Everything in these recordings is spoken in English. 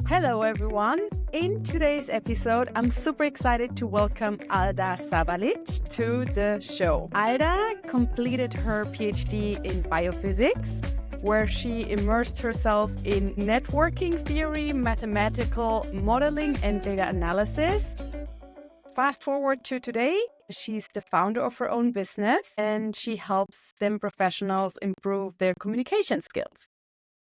Hello, everyone. In today's episode, I'm super excited to welcome Alda Sabalic to the show. Alda completed her PhD in biophysics, where she immersed herself in networking theory, mathematical modeling, and data analysis. Fast forward to today, she's the founder of her own business, and she helps STEM professionals improve their communication skills.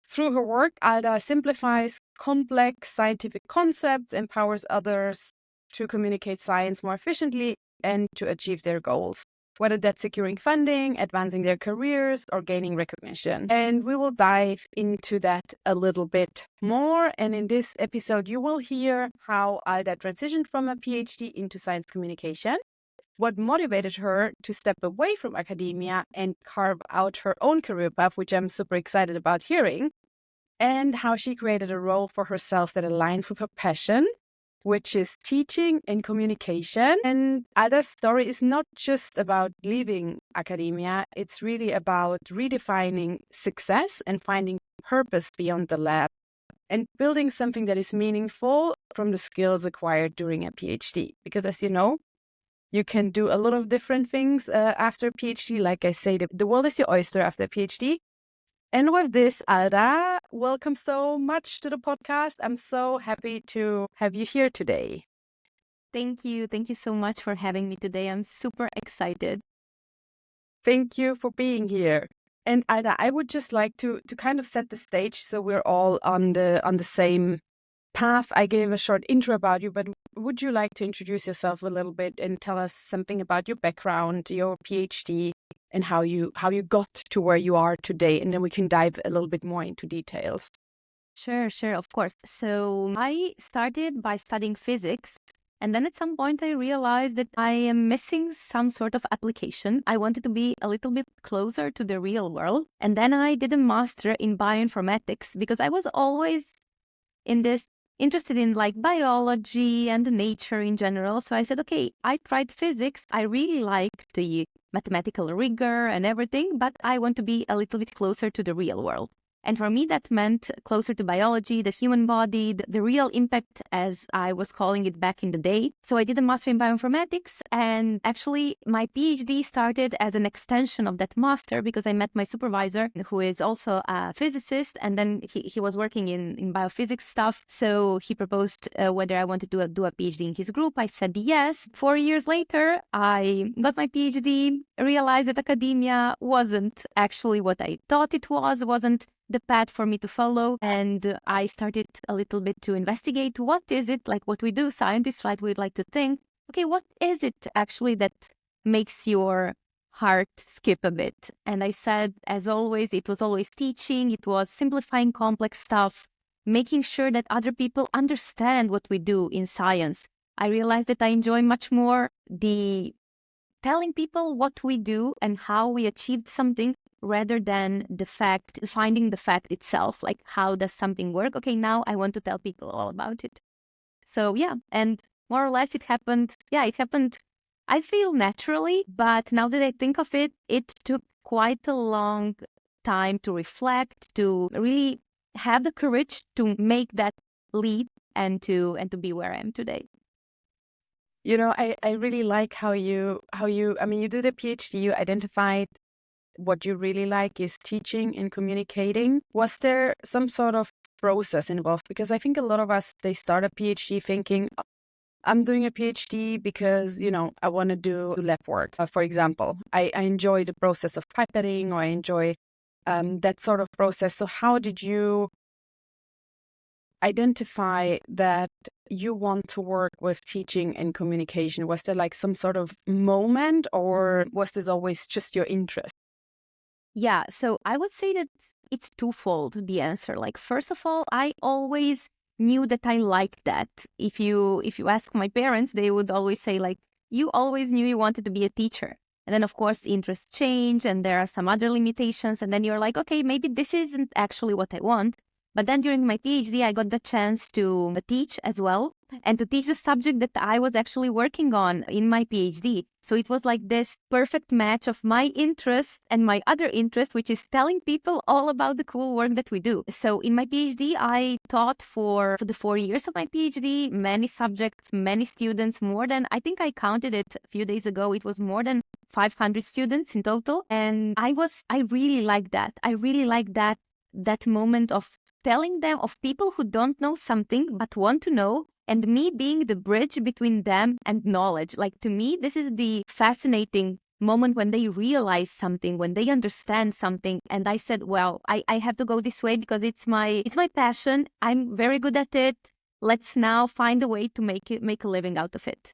Through her work, Alda simplifies complex scientific concepts, empowers others to communicate science more efficiently and to achieve their goals, whether that's securing funding, advancing their careers, or gaining recognition. And we will dive into that a little bit more. And in this episode, you will hear how Alda transitioned from a PhD into science communication, what motivated her to step away from academia and carve out her own career path, which I'm super excited about hearing, and how she created a role for herself that aligns with her passion, which is teaching and communication. And Alda's story is not just about leaving academia, it's really about redefining success and finding purpose beyond the lab and building something that is meaningful from the skills acquired during a PhD. Because as you know, you can do a lot of different things after a PhD. Like I say, the world is your oyster after a PhD. And with this, Alda, welcome so much to the podcast. I'm so happy to have you here today. Thank you. Thank you so much for having me today. I'm super excited. Thank you for being here. And Alda, I would just like to kind of set the stage so we're all on the same path. I gave a short intro about you, but would you like to introduce yourself a little bit and tell us something about your background, your PhD, and how you got to where you are today? And then we can dive a little bit more into details. Sure, of course. So I started by studying physics. And then at some point, I realized that I am missing some sort of application. I wanted to be a little bit closer to the real world. And then I did a master in bioinformatics because I was always interested in like biology and nature in general. So I said, okay, I tried physics. I really like the mathematical rigor and everything, but I want to be a little bit closer to the real world. And for me, that meant closer to biology, the human body, the real impact, as I was calling it back in the day. So I did a master in bioinformatics, and actually my PhD started as an extension of that master because I met my supervisor, who is also a physicist, and then he was working in biophysics stuff. So he proposed whether I wanted to do a PhD in his group. I said yes. 4 years later, I got my PhD, realized that academia wasn't actually what I thought it wasn't the path for me to follow. And I started a little bit to investigate what is it, like what we do, scientists, right? We'd like to think, okay, what is it actually that makes your heart skip a bit? And I said, as always, it was always teaching. It was simplifying complex stuff, making sure that other people understand what we do in science. I realized that I enjoy much more the telling people what we do and how we achieved something rather than finding the fact itself, like how does something work? Okay, now I want to tell people all about it. So yeah, and more or less it happened. Yeah, it happened, I feel, naturally, but now that I think of it, it took quite a long time to reflect, to really have the courage to make that leap and to be where I am today. You know, I really like how you did a PhD, you identified what you really like is teaching and communicating. Was there some sort of process involved? Because I think a lot of us, they start a PhD thinking, I'm doing a PhD because, I want to do lab work. For example, I enjoy the process of pipetting, or I enjoy that sort of process. So how did you identify that you want to work with teaching and communication? Was there like some sort of moment, or was this always just your interest? Yeah, so I would say that it's twofold, the answer. Like, first of all, I always knew that I liked that. If you ask my parents, they would always say, like, you always knew you wanted to be a teacher. And then, of course, interests change and there are some other limitations. And then you're like, okay, maybe this isn't actually what I want. But then during my PhD, I got the chance to teach as well and to teach the subject that I was actually working on in my PhD. So it was like this perfect match of my interest and my other interest, which is telling people all about the cool work that we do. So in my PhD, I taught for the 4 years of my PhD, many subjects, many students, more than, I think I counted it a few days ago, it was more than 500 students in total. And I really like that. I really like that moment of telling them of people who don't know something but want to know, and me being the bridge between them and knowledge. Like, to me, this is the fascinating moment when they realize something, when they understand something. And I said, well, I have to go this way because it's my passion. I'm very good at it. Let's now find a way to make a living out of it.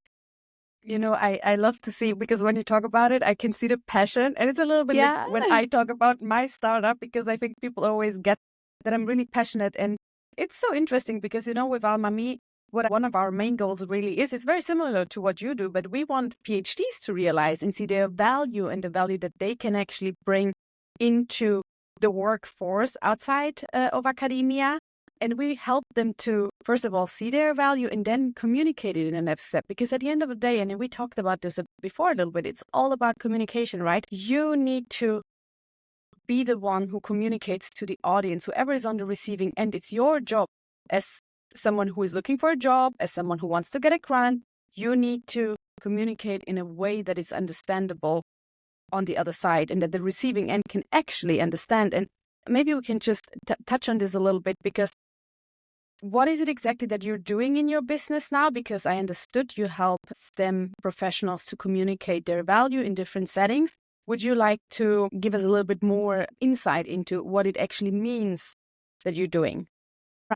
I love to see, because when you talk about it, I can see the passion. And it's a little bit Yeah. like when I talk about my startup, because I think people always get that I'm really passionate. And it's so interesting because, with Almami, what one of our main goals really is, it's very similar to what you do, but we want PhDs to realize and see their value and the value that they can actually bring into the workforce outside of academia. And we help them to, first of all, see their value and then communicate it in the next step. Because at the end of the day, and we talked about this before a little bit, it's all about communication, right? You need to be the one who communicates to the audience, whoever is on the receiving end. It's your job as someone who is looking for a job, as someone who wants to get a grant. You need to communicate in a way that is understandable on the other side and that the receiving end can actually understand. And maybe we can just touch on this a little bit, because what is it exactly that you're doing in your business now? Because I understood you help STEM professionals to communicate their value in different settings. Would you like to give us a little bit more insight into what it actually means that you're doing?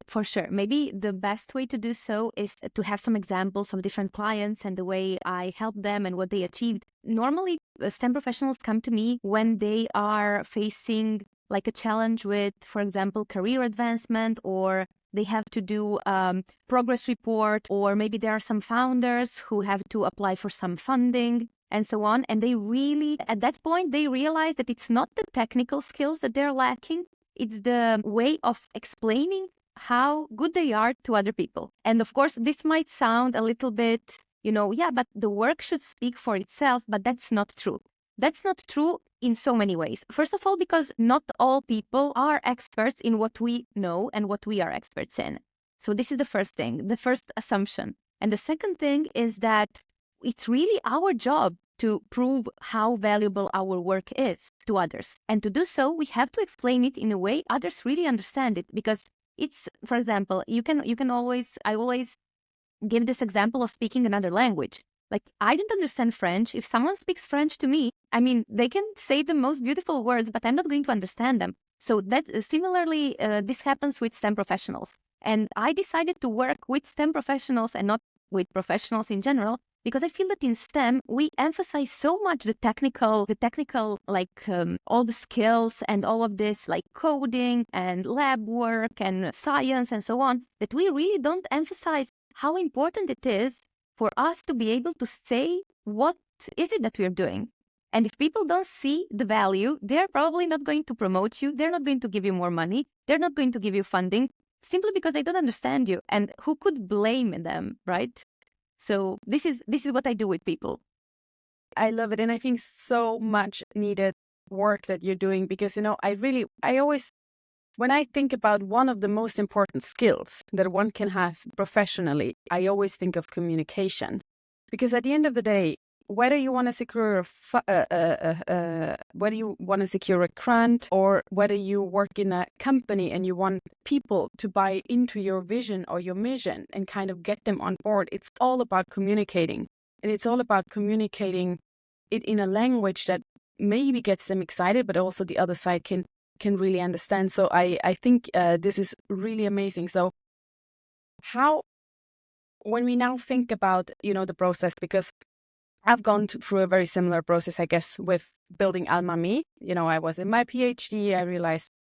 For sure. Maybe the best way to do so is to have some examples of different clients and the way I help them and what they achieved. Normally, STEM professionals come to me when they are facing like a challenge with, for example, career advancement, or they have to do progress report, or maybe there are some founders who have to apply for some funding and so on. And they really, at that point, they realize that it's not the technical skills that they're lacking. It's the way of explaining how good they are to other people. And of course, this might sound a little bit, yeah, but the work should speak for itself, but that's not true. That's not true in so many ways. First of all, because not all people are experts in what we know and what we are experts in. So this is the first thing, the first assumption. And the second thing is that it's really our job to prove how valuable our work is to others. And to do so, we have to explain it in a way others really understand it. Because it's, for example, I always give this example of speaking another language. Like, I don't understand French. If someone speaks French to me, I mean, they can say the most beautiful words, but I'm not going to understand them. So that similarly, this happens with STEM professionals. And I decided to work with STEM professionals and not with professionals in general, because I feel that in STEM, we emphasize so much the technical, like all the skills and all of this, like coding and lab work and science and so on, that we really don't emphasize how important it is for us to be able to say what is it that we're doing. And if people don't see the value, they're probably not going to promote you. They're not going to give you more money. They're not going to give you funding, simply because they don't understand you. And who could blame them, right? So this is what I do with people. I love it. And I think so much needed work that you're doing, because, I always, when I think about one of the most important skills that one can have professionally, I always think of communication. Because at the end of the day, whether you want to secure whether you want to secure a grant, or whether you work in a company and you want people to buy into your vision or your mission and kind of get them on board, it's all about communicating. And it's all about communicating it in a language that maybe gets them excited, but also the other side can really understand. So I think this is really amazing. So when we now think about, the process, because I've gone through a very similar process, I guess, with building Almami. I was in my PhD. I realized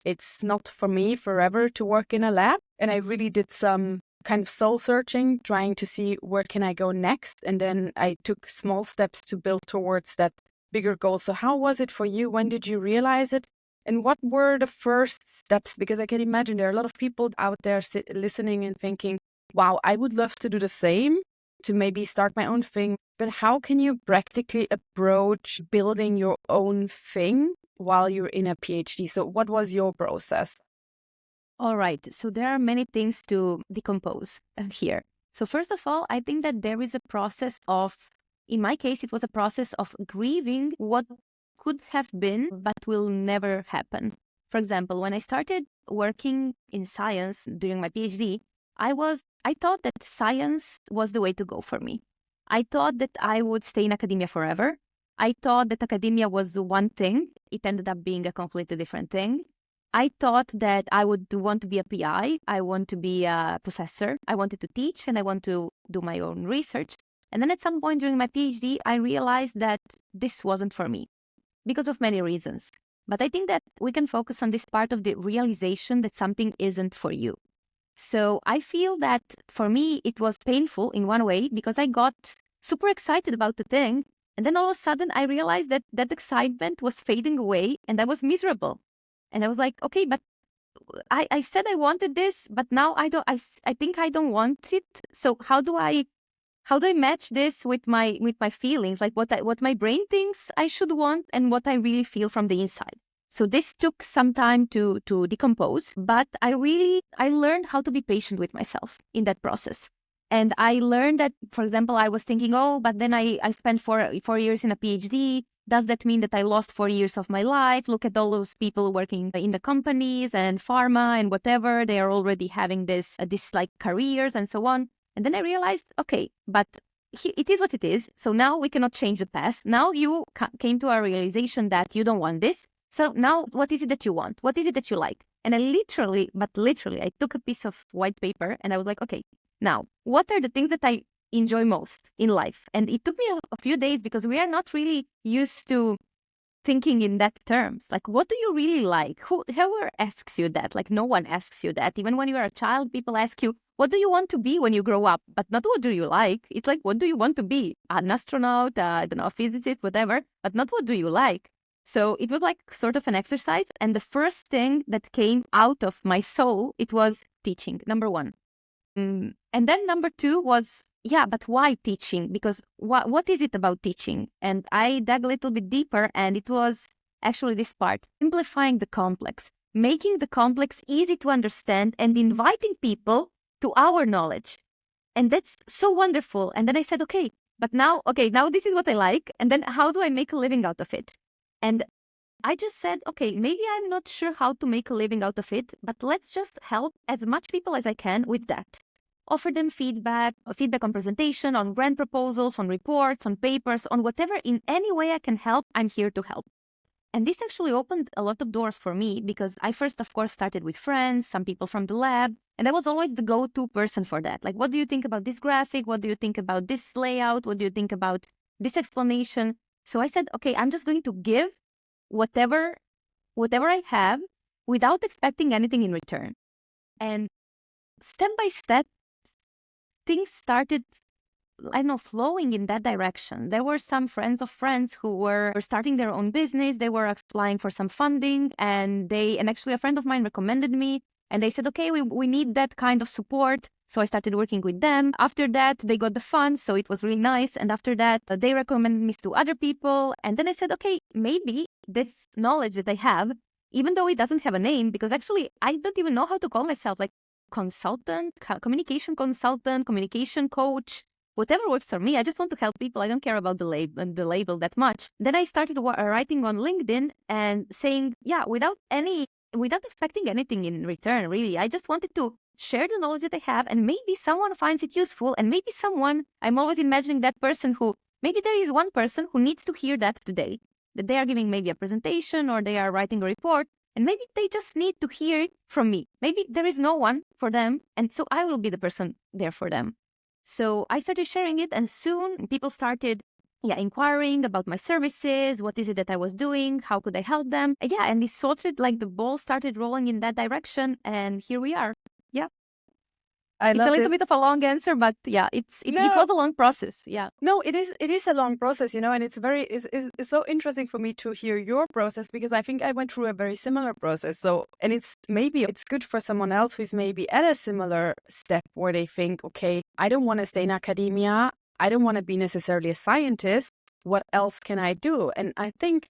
it's not for me forever to work in a lab. And I really did some kind of soul searching, trying to see where can I go next. And then I took small steps to build towards that bigger goal. So how was it for you? When did you realize it? And what were the first steps? Because I can imagine there are a lot of people out there listening and thinking, wow, I would love to do the same, to maybe start my own thing. But how can you practically approach building your own thing while you're in a PhD? So what was your process? All right. So there are many things to decompose here. So first of all, I think that there is a process of, in my case, it was a process of grieving what could have been, but will never happen. For example, when I started working in science during my PhD, I thought that science was the way to go for me. I thought that I would stay in academia forever. I thought that academia was one thing. It ended up being a completely different thing. I thought that I would want to be a PI. I want to be a professor. I wanted to teach and I want to do my own research. And then at some point during my PhD, I realized that this wasn't for me because of many reasons. But I think that we can focus on this part of the realization that something isn't for you. So I feel that for me, it was painful in one way because I got super excited about the thing. And then all of a sudden, I realized that that excitement was fading away and I was miserable. And I was like, okay, but I said I wanted this, but now I think I don't want it. So how do I match this with my feelings, like what my brain thinks I should want and what I really feel from the inside? So this took some time to decompose, but I learned how to be patient with myself in that process. And I learned that, for example, I was thinking, oh, but then I spent 4 years in a PhD. Does that mean that I lost 4 years of my life? Look at all those people working in the companies and pharma and whatever. They are already having this like careers and so on. And then I realized, okay, but it is what it is. So now we cannot change the past. Now you came to a realization that you don't want this. So now what is it that you want? What is it that you like? And I literally, I took a piece of white paper and I was like, okay, now what are the things that I enjoy most in life? And it took me a few days because we are not really used to thinking in that terms. Like, what do you really like? Whoever asks you that? Like, no one asks you that. Even when you are a child, people ask you, what do you want to be when you grow up? But not what do you like. It's like, what do you want to be? An astronaut, I don't know, a physicist, whatever, but not what do you like. So it was like sort of an exercise. And the first thing that came out of my soul, it was teaching, number one. And then number two was, yeah, but why teaching? Because what is it about teaching? And I dug a little bit deeper, and it was actually this part, simplifying the complex, making the complex easy to understand and inviting people to our knowledge. And that's so wonderful. And then I said, okay, now this is what I like. And then how do I make a living out of it? And I just said, okay, maybe I'm not sure how to make a living out of it, but let's just help as much people as I can with that. Offer them feedback on presentation, on grant proposals, on reports, on papers, on whatever, in any way I can help, I'm here to help. And this actually opened a lot of doors for me because I first, of course, started with friends, some people from the lab, and I was always the go-to person for that. Like, what do you think about this graphic? What do you think about this layout? What do you think about this explanation? So I said, okay, I'm just going to give whatever I have without expecting anything in return. And step by step, things started, I don't know, flowing in that direction. There were some friends of friends who were starting their own business. They were applying for some funding, and actually a friend of mine recommended me, and they said, okay, we need that kind of support. So I started working with them. After that, they got the funds, so it was really nice. And after that, they recommended me to other people. And then I said, okay, maybe this knowledge that I have, even though it doesn't have a name, because actually I don't even know how to call myself, like consultant, communication consultant, communication coach, whatever works for me. I just want to help people. I don't care about the label that much. Then I started writing on LinkedIn and saying, yeah, without expecting anything in return, really. I just wanted to share the knowledge that I have, and maybe someone finds it useful, and maybe I'm always imagining that person who, maybe there is one person who needs to hear that today, that they are giving maybe a presentation or they are writing a report, and maybe they just need to hear it from me. Maybe there is no one for them, and so I will be the person there for them. So I started sharing it, and soon people started inquiring about my services. What is it that I was doing? How could I help them? And it sort of like the ball started rolling in that direction, and here we are. Yeah. I It's love a little this. bit of a long answer, but yeah, it No, was a long process. Yeah. no, it is a long process, and it's so interesting for me to hear your process because I think I went through a very similar process. So, and it's good for someone else who's maybe at a similar step where they think, okay, I don't want to stay in academia. I don't want to be necessarily a scientist. What else can I do? And I think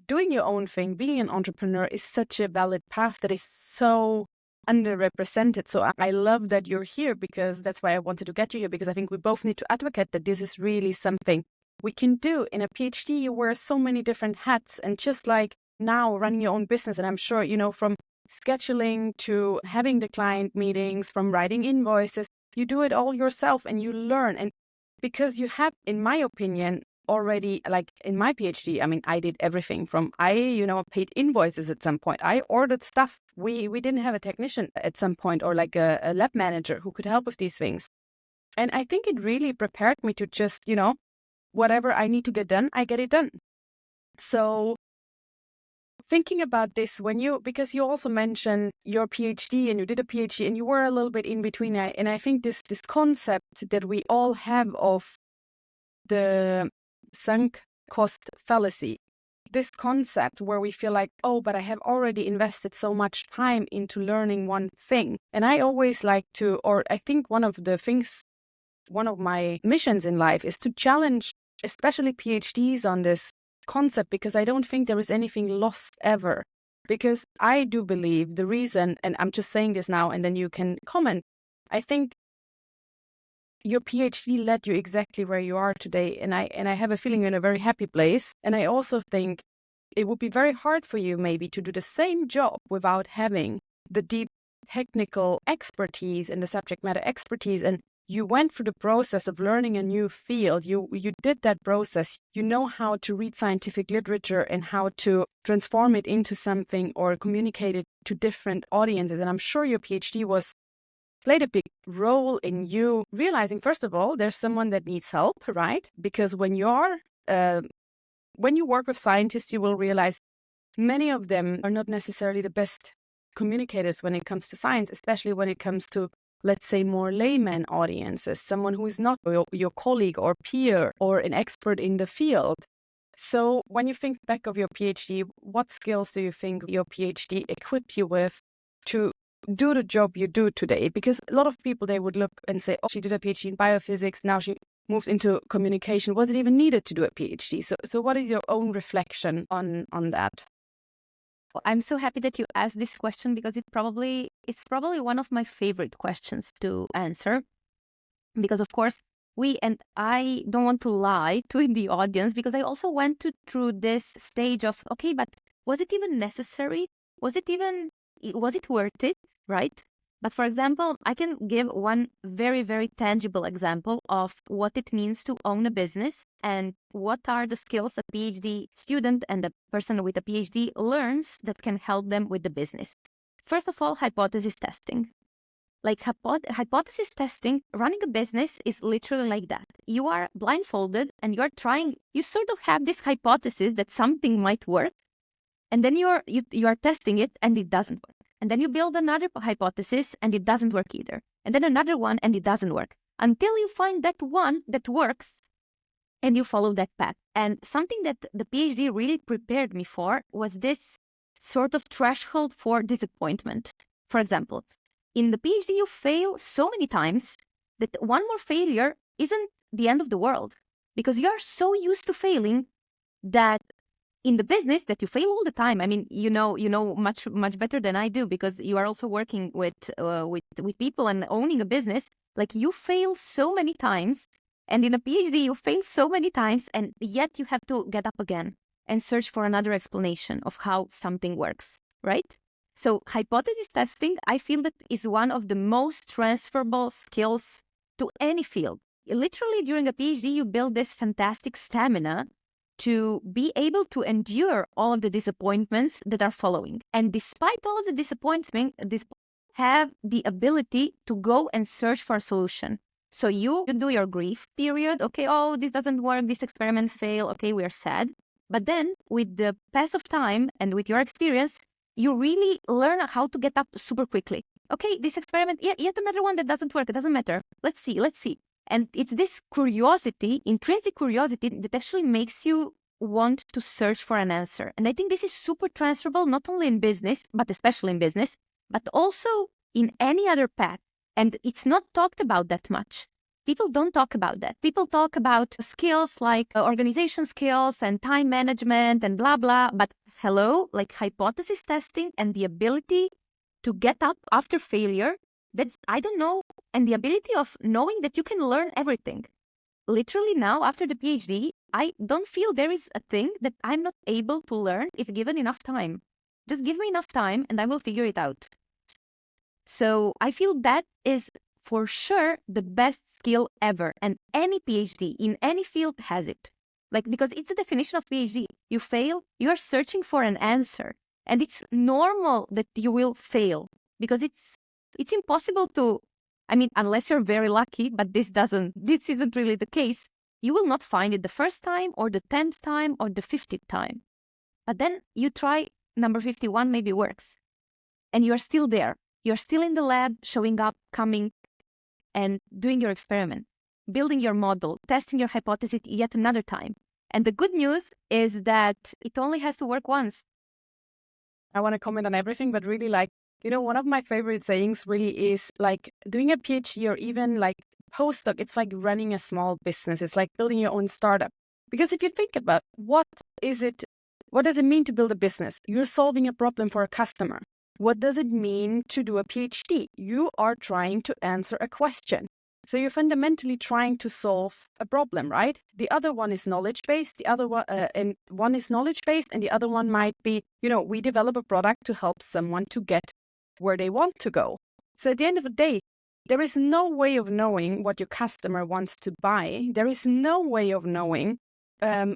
doing your own thing, being an entrepreneur is such a valid path that is so underrepresented. So I love that you're here because that's why I wanted to get you here, because I think we both need to advocate that this is really something we can do. In a PhD, you wear so many different hats, and just like now running your own business, and I'm sure, from scheduling to having the client meetings, from writing invoices, you do it all yourself and you learn. And because you have, in my opinion, already, like in my PhD, I mean, I did everything from paid invoices at some point. I ordered stuff. We didn't have a technician at some point, or like a lab manager who could help with these things. And I think it really prepared me to just, whatever I need to get done, I get it done. So thinking about this, because you also mentioned your PhD and you did a PhD and you were a little bit in between. And I think this concept that we all have of the sunk cost fallacy, this concept where we feel like, oh, but I have already invested so much time into learning one thing. And I always like to, or I think one of my missions in life is to challenge, especially PhDs, on this concept, because I don't think there is anything lost ever. Because I do believe the reason, and I'm just saying this now and then you can comment, I think your PhD led you exactly where you are today. And I have a feeling you're in a very happy place. And I also think it would be very hard for you maybe to do the same job without having the deep technical expertise and the subject matter expertise. And you went through the process of learning a new field. You did that process. You know how to read scientific literature and how to transform it into something or communicate it to different audiences. And I'm sure your PhD played a big role in you realizing, first of all, there's someone that needs help, right? Because when you work with scientists, you will realize many of them are not necessarily the best communicators when it comes to science, especially when it comes to, let's say, more layman audiences, someone who is not your colleague or peer or an expert in the field. So when you think back of your PhD, what skills do you think your PhD equipped you with to do the job you do today? Because a lot of people, they would look and say, oh, she did a PhD in biophysics, now she moved into communication. Was it even needed to do a PhD? So what is your own reflection on that? I'm so happy that you asked this question because it's probably one of my favorite questions to answer. Because of course, and I don't want to lie to the audience, because I also went through this stage of, okay, but was it even necessary? Was it worth it? Right? But for example, I can give one very, very tangible example of what it means to own a business and what are the skills a PhD student and a person with a PhD learns that can help them with the business. First of all, hypothesis testing. Like hypothesis testing, running a business is literally like that. You are blindfolded and you sort of have this hypothesis that something might work, and then you are testing it and it doesn't work. And then you build another hypothesis and it doesn't work either. And then another one and it doesn't work. Until you find that one that works and you follow that path. And something that the PhD really prepared me for was this sort of threshold for disappointment. For example, in the PhD, you fail so many times that one more failure isn't the end of the world, because you're so used to failing that in the business that you fail all the time. I mean, you know much better than I do, because you are also working with people and owning a business. Like, you fail so many times, and in a PhD you fail so many times, and yet you have to get up again and search for another explanation of how something works, right? So hypothesis testing, I feel that is one of the most transferable skills to any field. Literally, during a PhD, you build this fantastic stamina to be able to endure all of the disappointments that are following. And despite all of the disappointment, have the ability to go and search for a solution. So you do your grief period. Okay, oh, this doesn't work, this experiment failed. Okay, we are sad. But then with the pass of time and with your experience, you really learn how to get up super quickly. Okay, this experiment, yet another one that doesn't work. It doesn't matter. Let's see. And it's this curiosity, intrinsic curiosity, that actually makes you want to search for an answer. And I think this is super transferable, not only in business, but especially in business, but also in any other path. And it's not talked about that much. People don't talk about that. People talk about skills like organization skills and time management and blah, blah. But hello, like hypothesis testing and the ability to get up after failure, that's, I don't know, and the ability of knowing that you can learn everything. Literally now, after the PhD, I don't feel there is a thing that I'm not able to learn if given enough time. Just give me enough time and I will figure it out. So I feel that is for sure the best skill ever. And any PhD in any field has it. Like, because it's the definition of PhD. You fail, you are searching for an answer. And it's normal that you will fail because it's impossible to, I mean, unless you're very lucky, but this isn't really the case. You will not find it the first time or the 10th time or the 50th time. But then you try number 51, maybe works. And you're still there. You're still in the lab, showing up, coming, and doing your experiment, building your model, testing your hypothesis yet another time. And the good news is that it only has to work once. I want to comment on everything, but really, like, one of my favorite sayings really is like doing a PhD or even like postdoc. It's like running a small business. It's like building your own startup. Because if you think about what does it mean to build a business? You're solving a problem for a customer. What does it mean to do a PhD? You are trying to answer a question. So you're fundamentally trying to solve a problem, right? The other one is knowledge-based. The other one, and one is knowledge-based, and the other one might be, we develop a product to help someone to get where they want to go. So at the end of the day, there is no way of knowing what your customer wants to buy. There is no way of knowing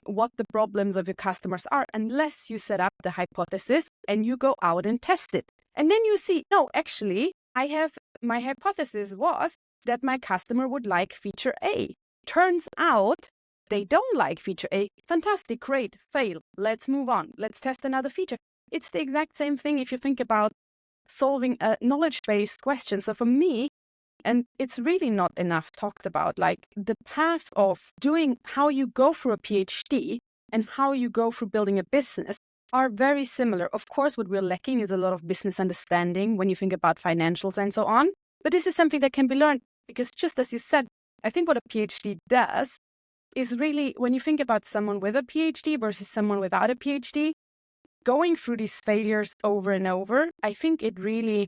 what the problems of your customers are unless you set up the hypothesis and you go out and test it. And then you see, no, actually, my hypothesis was that my customer would like feature A. Turns out they don't like feature A. Fantastic, great, fail. Let's move on. Let's test another feature. It's the exact same thing if you think about solving a knowledge-based question. So for me, and it's really not enough talked about, like the path of doing how you go through a PhD and how you go through building a business are very similar. Of course, what we're lacking is a lot of business understanding when you think about financials and so on. But this is something that can be learned because just as you said, I think what a PhD does is really, when you think about someone with a PhD versus someone without a PhD, going through these failures over and over, I think it really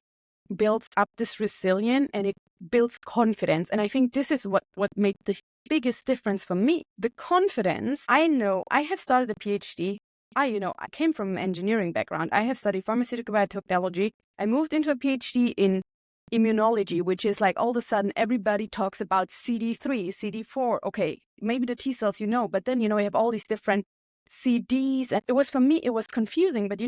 builds up this resilience and it builds confidence. And I think this is what made the biggest difference for me. The confidence, I know I have started a PhD. I came from an engineering background. I have studied pharmaceutical biotechnology. I moved into a PhD in immunology, which is like all of a sudden everybody talks about CD3, CD4. Okay, maybe the T cells, but then, we have all these different CDs. And for me, it was confusing. But,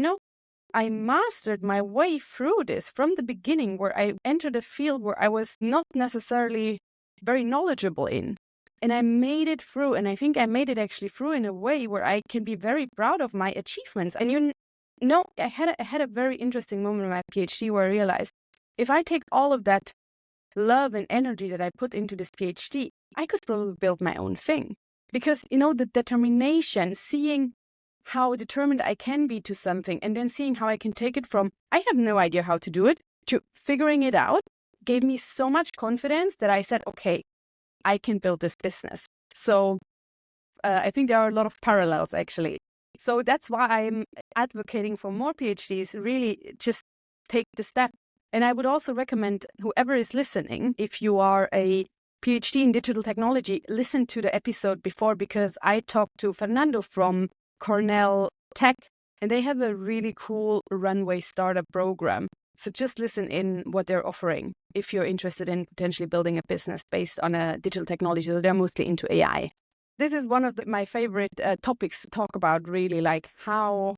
I mastered my way through this from the beginning, where I entered a field where I was not necessarily very knowledgeable in. And I made it through. And I think I made it actually through in a way where I can be very proud of my achievements. And I had a very interesting moment in my PhD where I realized if I take all of that love and energy that I put into this PhD, I could probably build my own thing. Because, the determination, seeing how determined I can be to something, and then seeing how I can take it from, I have no idea how to do it, to figuring it out, gave me so much confidence that I said, okay, I can build this business. So I think there are a lot of parallels, actually. So that's why I'm advocating for more PhDs, really just take the step. And I would also recommend whoever is listening, if you are a PhD in digital technology, listen to the episode before, because I talked to Fernando from Cornell Tech, and they have a really cool runway startup program. So just listen in what they're offering if you're interested in potentially building a business based on a digital technology. So they're mostly into AI. This is one of my favorite topics to talk about, really, like how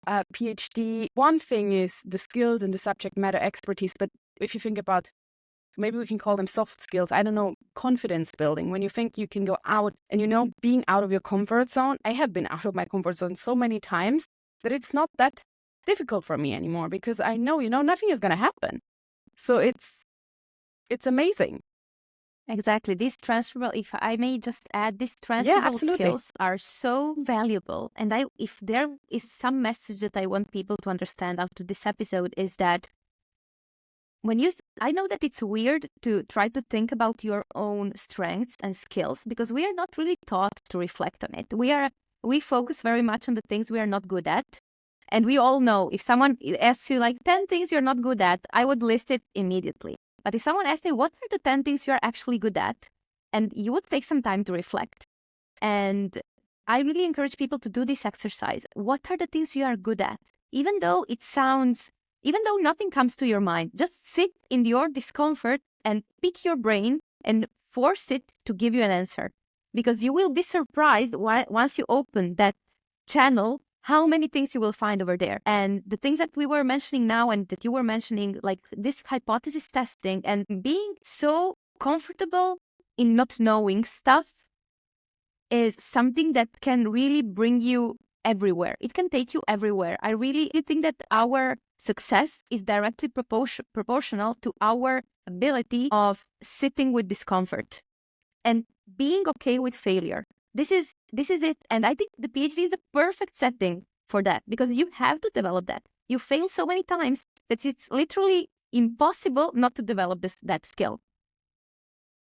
a PhD, one thing is the skills and the subject matter expertise, but if you think about, maybe we can call them soft skills, I don't know, confidence building. When you think you can go out and, being out of your comfort zone. I have been out of my comfort zone so many times that it's not that difficult for me anymore, because I know, nothing is going to happen. So it's amazing. Exactly. These transferable, if I may just add, these Yeah, transferable absolutely. skills are so valuable. And if there is some message that I want people to understand after this episode is that I know that it's weird to try to think about your own strengths and skills because we are not really taught to reflect on it. We focus very much on the things we are not good at. And we all know if someone asks you like 10 things you're not good at, I would list it immediately. But if someone asks me, what are the 10 things you're actually good at? And you would take some time to reflect. And I really encourage people to do this exercise. What are the things you are good at? Even though nothing comes to your mind, just sit in your discomfort and pick your brain and force it to give you an answer. Because you will be surprised once you open that channel how many things you will find over there. And the things that we were mentioning now and that you were mentioning, like this hypothesis testing and being so comfortable in not knowing stuff is something that can really bring you everywhere. It can take you everywhere. I really think that our success is directly proportional to our ability of sitting with discomfort and being okay with failure. This is it. And I think the PhD is the perfect setting for that because you have to develop that. You fail so many times that it's literally impossible not to develop that skill.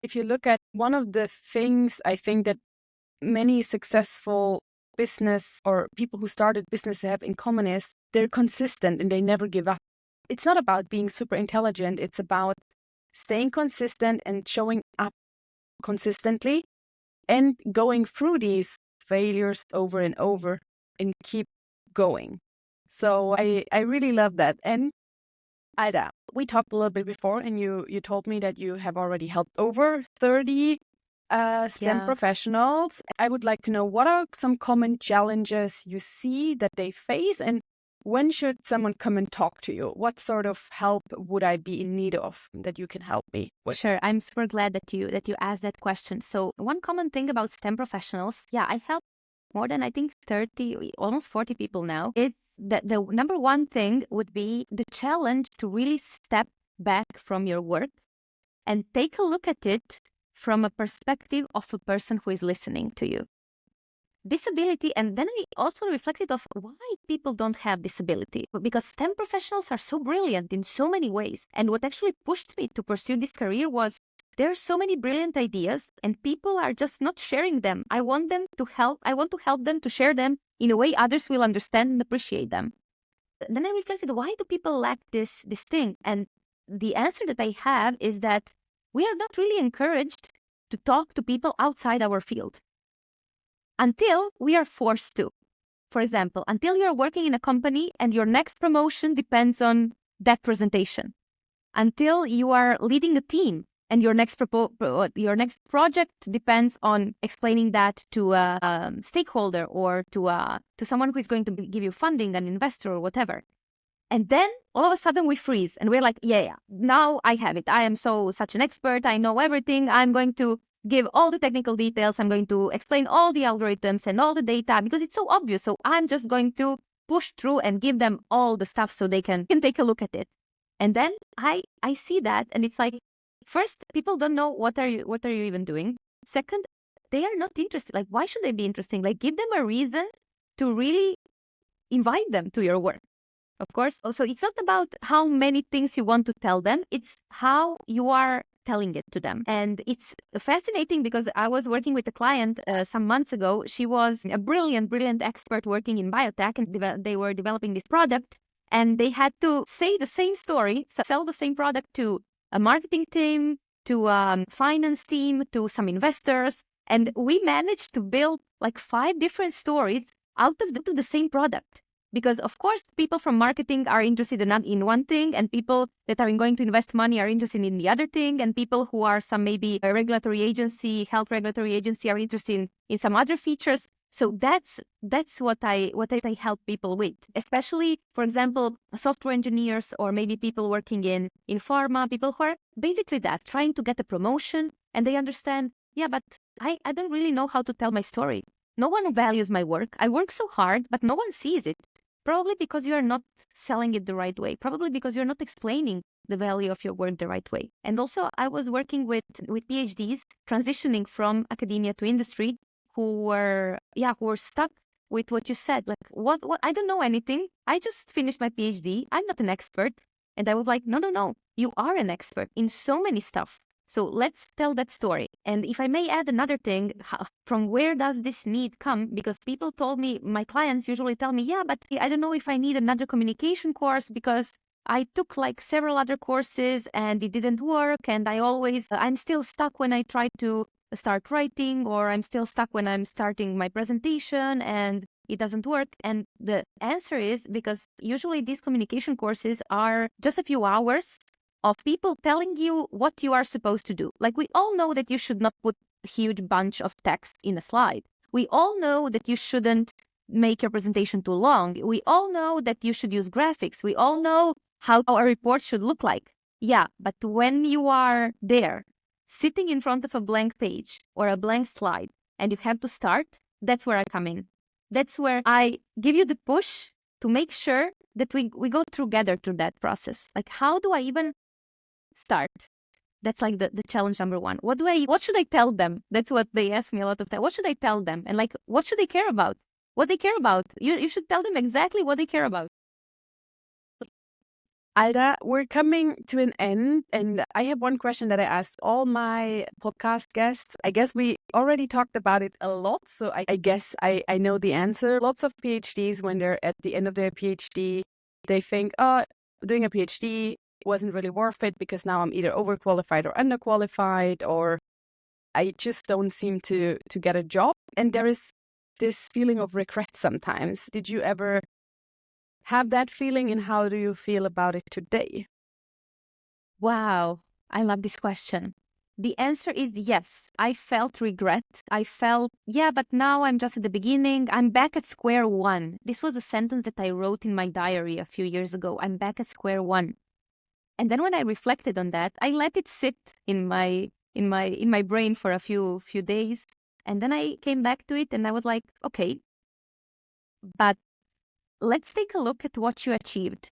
If you look at one of the things I think that many successful business or people who started business have in common is they're consistent and they never give up. It's not about being super intelligent. It's about staying consistent and showing up consistently and going through these failures over and over and keep going. So I really love that. And Alda, we talked a little bit before and you told me that you have already helped over 30 STEM professionals. I would like to know what are some common challenges you see that they face and when should someone come and talk to you? What sort of help would I be in need of that you can help me with? Sure. I'm super glad that you asked that question. So one common thing about STEM professionals, I help more than I think 30, almost 40 people now. It's that the number one thing would be the challenge to really step back from your work and take a look at it from a perspective of a person who is listening to you. Disability, and then I also reflected of why people don't have disability, because STEM professionals are so brilliant in so many ways. And what actually pushed me to pursue this career was there are so many brilliant ideas and people are just not sharing them. I want to help them to share them in a way others will understand and appreciate them. Then I reflected, why do people lack this thing? And the answer that I have is that we are not really encouraged to talk to people outside our field until we are forced to. For example, until you're working in a company and your next promotion depends on that presentation. Until you are leading a team and your next project depends on explaining that to a stakeholder or to someone who is going to give you funding, an investor or whatever. And then all of a sudden we freeze and we're like, yeah, now I have it. I am such an expert. I know everything. I'm going to give all the technical details. I'm going to explain all the algorithms and all the data because it's so obvious. So I'm just going to push through and give them all the stuff so they can take a look at it. And then I see that and it's like, first, people don't know what are you even doing. Second, they are not interested. Like, why should they be interesting? Like, give them a reason to really invite them to your work. Of course. Also, it's not about how many things you want to tell them. It's how you are telling it to them. And it's fascinating because I was working with a client some months ago. She was a brilliant expert working in biotech and they were developing this product and they had to say the same story, sell the same product to a marketing team, to a finance team, to some investors. And we managed to build like 5 different stories out of the same product. Because, of course, people from marketing are interested in one thing, and people that are going to invest money are interested in the other thing, and people who are some maybe a regulatory agency, health regulatory agency, are interested in some other features. So that's what I help people with, especially, for example, software engineers or maybe people working in pharma, people who are basically that, trying to get a promotion, and they understand, yeah, but I don't really know how to tell my story. No one values my work. I work so hard, but no one sees it. Probably because you are not selling it the right way. Probably because you're not explaining the value of your work the right way. And also, I was working with PhDs transitioning from academia to industry who were stuck with what you said. Like, what, I don't know anything. I just finished my PhD. I'm not an expert. And I was like, no, you are an expert in so many stuff. So let's tell that story. And if I may add another thing, from where does this need come? Because people told me, my clients usually tell me, yeah, but I don't know if I need another communication course because I took like several other courses and it didn't work. And I'm still stuck when I try to start writing, or I'm still stuck when I'm starting my presentation and it doesn't work. And the answer is because usually these communication courses are just a few hours of people telling you what you are supposed to do. Like, we all know that you should not put a huge bunch of text in a slide. We all know that you shouldn't make your presentation too long. We all know that you should use graphics. We all know how a report should look like. Yeah, but when you are there, sitting in front of a blank page or a blank slide, and you have to start, that's where I come in. That's where I give you the push to make sure that we go together through that process. Like, how do I even start? That's like the challenge number one. What should I tell them? That's what they ask me a lot of time. What should I tell them? And like, what should they care about? What they care about. You should tell them exactly what they care about. Alda, we're coming to an end, and I have one question that I asked all my podcast guests. I guess we already talked about it a lot, so I guess I know the answer. Lots of PhDs, when they're at the end of their PhD, they think, oh, doing a PhD wasn't really worth it because now I'm either overqualified or underqualified, or I just don't seem to get a job. And there is this feeling of regret sometimes. Did you ever have that feeling, and how do you feel about it today? Wow, I love this question. The answer is yes. I felt regret. I felt, yeah, but now I'm just at the beginning. I'm back at square one. This was a sentence that I wrote in my diary a few years ago. I'm back at square one. And then when I reflected on that, I let it sit in my brain for a few days. And then I came back to it and I was like, okay, but let's take a look at what you achieved.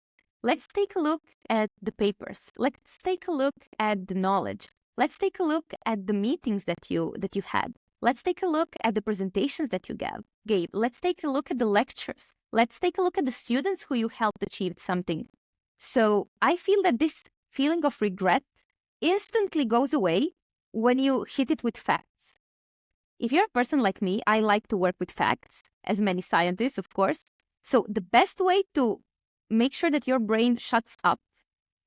Let's take a look at the papers. Let's take a look at the knowledge. Let's take a look at the meetings that you had. Let's take a look at the presentations that you gave. Let's take a look at the lectures. Let's take a look at the students who you helped achieve something. So I feel that this feeling of regret instantly goes away when you hit it with facts. If you're a person like me, I like to work with facts, as many scientists, of course. So the best way to make sure that your brain shuts up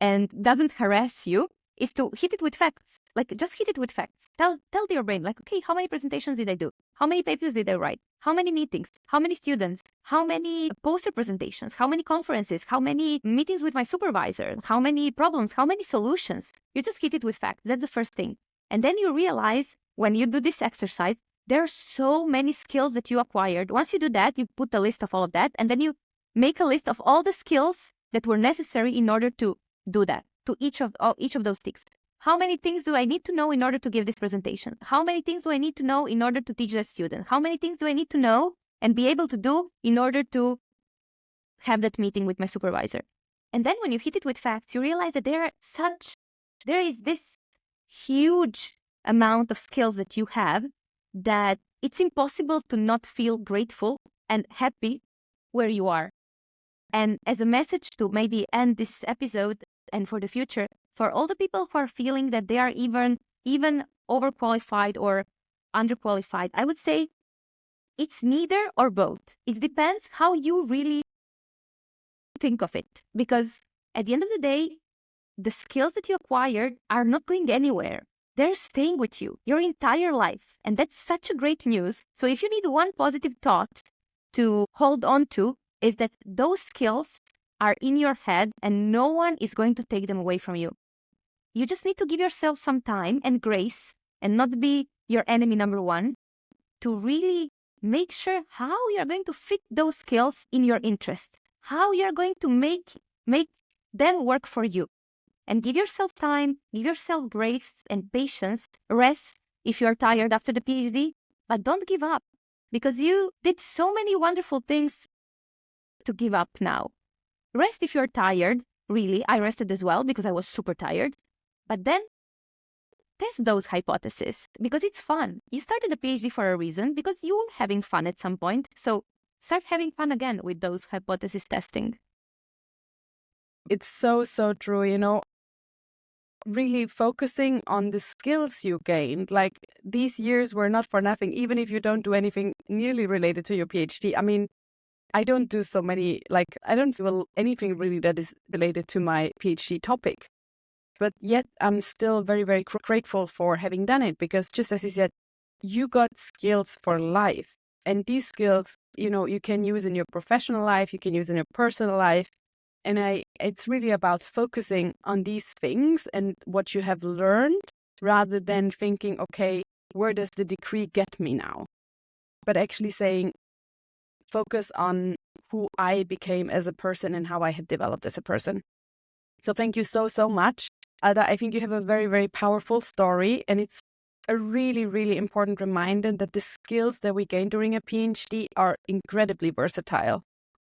and doesn't harass you is to hit it with facts. Like, just hit it with facts. Tell your brain, like, okay, how many presentations did I do? How many papers did I write? How many meetings? How many students? How many poster presentations? How many conferences? How many meetings with my supervisor? How many problems? How many solutions? You just hit it with facts. That's the first thing. And then you realize when you do this exercise, there are so many skills that you acquired. Once you do that, you put a list of all of that, and then you make a list of all the skills that were necessary in order to do that, to each of those things. How many things do I need to know in order to give this presentation? How many things do I need to know in order to teach that student? How many things do I need to know and be able to do in order to have that meeting with my supervisor? And then when you hit it with facts, you realize that there is this huge amount of skills that you have that it's impossible to not feel grateful and happy where you are. And as a message to maybe end this episode and for the future, for all the people who are feeling that they are even overqualified or underqualified, I would say it's neither or both. It depends how you really think of it. Because at the end of the day, the skills that you acquired are not going anywhere. They're staying with you your entire life. And that's such a great news. So if you need one positive thought to hold on to, is that those skills are in your head and no one is going to take them away from you. You just need to give yourself some time and grace and not be your enemy number one to really make sure how you're going to fit those skills in your interest, how you're going to make them work for you. And give yourself time, give yourself grace and patience, rest if you're tired after the PhD, but don't give up because you did so many wonderful things to give up now. Rest if you're tired. Really, I rested as well because I was super tired. But then test those hypotheses because it's fun. You started a PhD for a reason because you were having fun at some point. So start having fun again with those hypothesis testing. It's so, so true, really focusing on the skills you gained. Like, these years were not for nothing, even if you don't do anything nearly related to your PhD. I mean, I don't do so many, I don't feel anything really that is related to my PhD topic. But yet I'm still very, very grateful for having done it because, just as you said, you got skills for life. And these skills, you can use in your professional life, you can use in your personal life. And it's really about focusing on these things and what you have learned rather than thinking, okay, where does the degree get me now? But actually saying, focus on who I became as a person and how I had developed as a person. So thank you so, so much. Alda, I think you have a very, very powerful story, and it's a really, really important reminder that the skills that we gain during a PhD are incredibly versatile.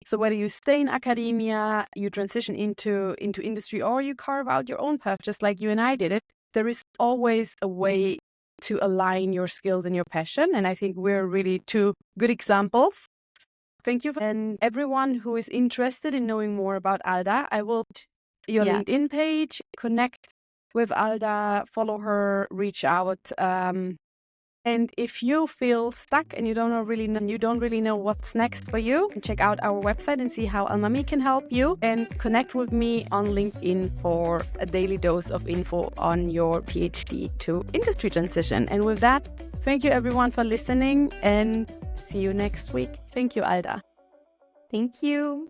So whether you stay in academia, you transition into industry, or you carve out your own path, just like you and I did it, there is always a way to align your skills and your passion. And I think we're really two good examples. Thank you. And everyone who is interested in knowing more about Alda, I will your LinkedIn page, connect with Alda, follow her, reach out. And if you feel stuck and you don't really know what's next for you, check out our website and see how Almami can help you, and connect with me on LinkedIn for a daily dose of info on your PhD to industry transition. And with that, thank you everyone for listening, and see you next week. Thank you, Alda. Thank you.